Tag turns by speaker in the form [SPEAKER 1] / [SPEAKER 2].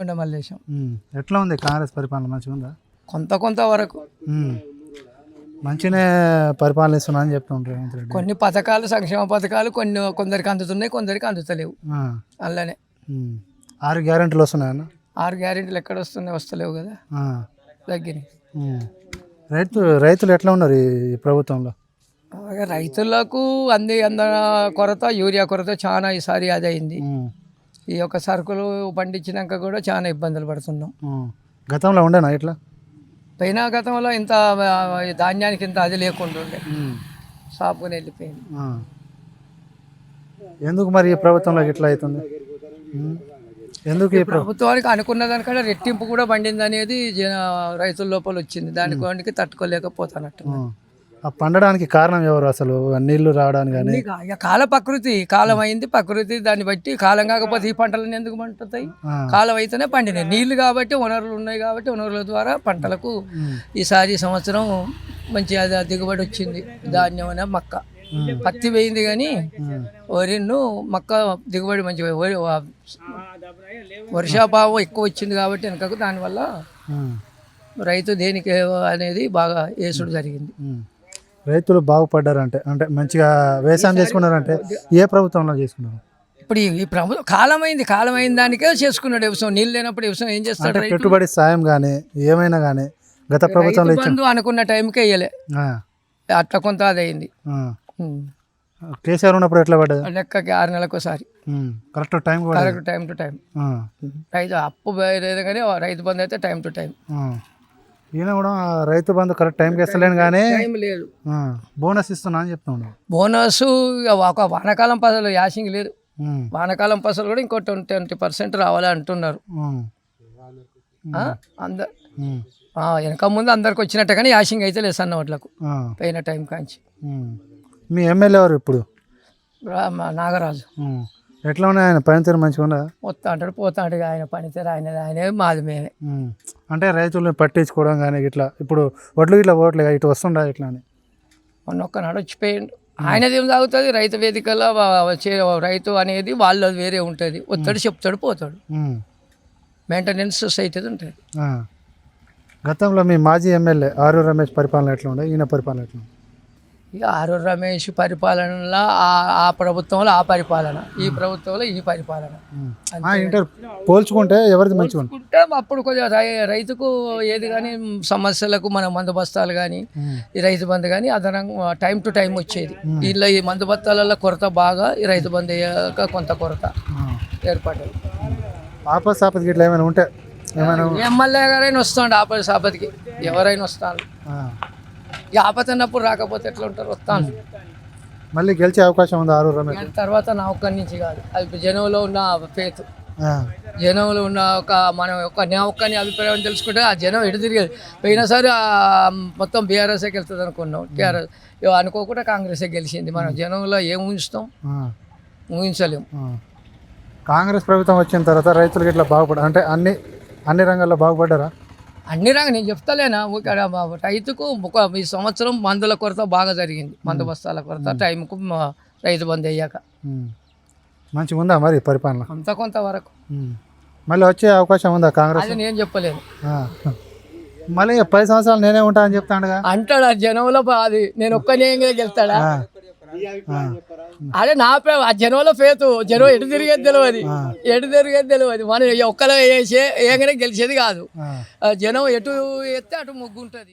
[SPEAKER 1] మల్లేశం.
[SPEAKER 2] ఎట్లా ఉంది కాంగ్రెస్ పరిపాలన? మంచిగా ఉందా?
[SPEAKER 1] కొంత వరకు
[SPEAKER 2] మంచిగానే పరిపాలన ఇస్తున్నా అని చెప్తుంటారు రేవంత్ రెడ్డి.
[SPEAKER 1] కొన్ని పథకాలు, సంక్షేమ పథకాలు కొందరికి అందుతున్నాయి, కొందరికి అందుతలేవు. అలానే
[SPEAKER 2] 6 గ్యారెంటీలు వస్తున్నాయన్న.
[SPEAKER 1] 6 గ్యారెంటీలు ఎక్కడ వస్తలేవు కదా, దగ్గర.
[SPEAKER 2] రైతులు ఎట్లా ఉన్నారు ఈ ప్రభుత్వంలో?
[SPEAKER 1] రైతులకు కొరత, యూరియా కొరత చాలా ఈసారి అది అయింది. ఈ యొక్క సరుకులు పండించినాక కూడా చాలా ఇబ్బందులు పడుతున్నాం.
[SPEAKER 2] గతంలో ఉండేనా ఇట్లా?
[SPEAKER 1] గతంలో ఇంత ధాన్యానికి ఇంత అది లేకుండా ఉండే, షాపుని వెళ్ళిపోయింది.
[SPEAKER 2] ఎందుకు మరి ఈ ప్రభుత్వంలో ఇట్లా అవుతుంది? ఎందుకు ఈ
[SPEAKER 1] ప్రభుత్వానికి అనుకున్న దానికంటే రెట్టింపు కూడా పండింది అనేది రైతుల లోపల వచ్చింది. దానికి తట్టుకోలేకపోతానట్టు.
[SPEAKER 2] పండడానికి కారణం ఎవరు అసలు? నీళ్లు రావడానికి కానీ
[SPEAKER 1] కాలం అయింది, ప్రకృతి దాన్ని బట్టి. కాలం కాకపోతే ఈ పంటలను ఎందుకు పండుతాయి? కాలం అయితేనే పండినాయి. నీళ్లు కాబట్టి, వనరులు ఉన్నాయి కాబట్టి, వనరుల ద్వారా పంటలకు ఈసారి సంవత్సరం మంచి దిగుబడి వచ్చింది. ధాన్యం అనే మక్క, పత్తి వేయింది కానీ వరిను మక్క దిగుబడి మంచిగా. వర్షాభావం ఎక్కువ వచ్చింది కాబట్టి వెనకకు, దానివల్ల రైతు దేనికి అనేది బాగా వేసుడు జరిగింది.
[SPEAKER 2] రైతులు బాగుపడ్డారంటే, అంటే మంచిగా వ్యవసాయం చేసుకున్నారంటే ఏ ప్రభుత్వంలో చేసుకున్నారు?
[SPEAKER 1] ఇప్పుడు ఈ ప్రభుత్వం కాలం అయిన దానికే చేసుకున్నాడు వ్యవసాయం. నీళ్ళు లేనప్పుడు వ్యవసాయం ఏం చేస్తాడు?
[SPEAKER 2] పెట్టుబడి సాయం కానీ ఏమైనా కానీ గత ప్రభుత్వంలో
[SPEAKER 1] అనుకున్న టైంకే వేయలే, అట్లా కొంత అది అయింది.
[SPEAKER 2] కేసీఆర్ ఉన్నప్పుడు ఎట్లా పడ్డది?
[SPEAKER 1] లెక్కకి 6 నెలలకు ఒకసారి
[SPEAKER 2] కరెక్ట్ టైం
[SPEAKER 1] టు టైం. రైతు అప్పు లేదు కానీ రైతు బంధు అయితే టైం టు టైం.
[SPEAKER 2] ఈయన కూడా రైతు బంధు కరెక్ట్ టైంకి ఇస్తలేను కానీ
[SPEAKER 1] లేదు,
[SPEAKER 2] బోనస్ ఇస్తున్నా అని చెప్తున్నాడు.
[SPEAKER 1] బోనస్ ఒక వానాకాలం పసలు యాసింగ్ లేదు. వానాకాలం పసలు కూడా ఇంకో 20% రావాలి అంటున్నారు. వెనక ముందు అందరికి వచ్చినట్టే కానీ యాసింగ్ అయితే లేదు సన్న వాటిలకు పోయిన టైం కాంచి.
[SPEAKER 2] మీ ఎమ్మెల్యే ఎవరు ఇప్పుడు?
[SPEAKER 1] నాగరాజు.
[SPEAKER 2] ఎట్లా ఉన్నాయి ఆయన పనితీరు? మంచిగా ఉందా?
[SPEAKER 1] వస్తా అంటాడు, పోతా అంటాడు. ఆయన పనితీరు ఆయనే, మాది మేమే.
[SPEAKER 2] అంటే రైతులను పట్టించుకోవడం కానీ ఇట్లా ఇప్పుడు వడ్లు ఇట్లా పోవట్లేదు, ఇటు వస్తుండా ఇట్లా అని
[SPEAKER 1] మొన్న ఒక్కనాడు వచ్చిపోయిండు. ఆయనది ఏం తాగుతుంది? రైతు వేదికలో రైతు అనేది వాళ్ళది వేరే ఉంటుంది. వస్తాడు, చెప్తాడు, పోతాడు. మెయింటెనెన్స్ సొసైటీ ఉంటుంది.
[SPEAKER 2] గతంలో మీ మాజీ ఎమ్మెల్యే ఆరూరు రమేష్ పరిపాలన ఎట్లా ఉండే, ఈయన పరిపాలన ఎట్లా?
[SPEAKER 1] ఇక ఆరూరు రమేష్ పరిపాలనలో ఆ ప్రభుత్వంలో ఆ పరిపాలన, ఈ ప్రభుత్వంలో ఈ పరిపాలన
[SPEAKER 2] పోల్చుకుంటే ఎవరిది మంచిగా
[SPEAKER 1] ఉంటే అప్పుడు కొద్దిగా రైతుకు ఏది కానీ సమస్యలకు మన మందు బస్తాలు కానీ ఈ రైతు బంధు కానీ అదనంగా టైం టు టైం వచ్చేది. వీళ్ళ ఈ మందు బస్తాలలో కొరత బాగా, ఈ రైతు బంధు అయ్యాక కొంత కొరత ఏర్పడ్డది.
[SPEAKER 2] ఆపద సాపదికి ఇట్లా ఏమైనా ఉంటే
[SPEAKER 1] ఎమ్మెల్యే గారైనా వస్తాడు, ఆపద సాపదికి ఎవరైనా వస్తాను. ఈ ఆపద అన్నప్పుడు రాకపోతే ఎట్లా ఉంటారు? వస్తాను.
[SPEAKER 2] మళ్ళీ గెలిచే అవకాశం ఉంది ఆరూరు రమేష్
[SPEAKER 1] తర్వాత. నా ఒక్కడి నుంచి కాదు, అది జనంలో ఉన్న ఫేత్, జనంలో ఉన్న నా ఒక్కని అభిప్రాయం తెలుసుకుంటే ఆ జనం ఎటు తిరిగేది. పోయినసారి మొత్తం బీఆర్ఎస్ఏకి వెళ్తుంది అనుకున్నాం. టీఆర్ఎస్ అనుకోకుండా కాంగ్రెసే గెలిచింది. మనం జనంలో ఏం ఊహిస్తాం? ఊహించలేము.
[SPEAKER 2] కాంగ్రెస్ ప్రభుత్వం వచ్చిన తర్వాత రైతులకు ఇట్లా బాగుపడ్డారు అంటే అన్ని రంగాల్లో బాగుపడ్డారా?
[SPEAKER 1] అన్ని రంగాలు నేను చెప్తలేనా? ఇక్కడ రైతుకు ఈ సంవత్సరం మందుల కొరత బాగా జరిగింది. మందు బస్తాల కొరత టైంకు రైతు బంధు అయ్యాక
[SPEAKER 2] మంచిగా ఉందా మరి పరిపాలన?
[SPEAKER 1] కొంత వరకు.
[SPEAKER 2] మళ్ళీ వచ్చే అవకాశం ఉందా కాంగ్రెస్?
[SPEAKER 1] అది నేను చెప్పలేను.
[SPEAKER 2] మళ్ళీ 10 సంవత్సరాలు నేనే ఉంటా అని చెప్తాడు
[SPEAKER 1] అంటాడు. జనంలో అది నేను ఒక్కనే గెలుస్తాడా? అదే నా ఆ జనంలో ఫేతు. జనం ఎటు తిరిగేది తెలియదు. మనం ఒక్కలో వేసే ఏగానే గెలిచేది కాదు. జనం ఎటు ఎత్తే అటు ముగ్గు ఉంటుంది.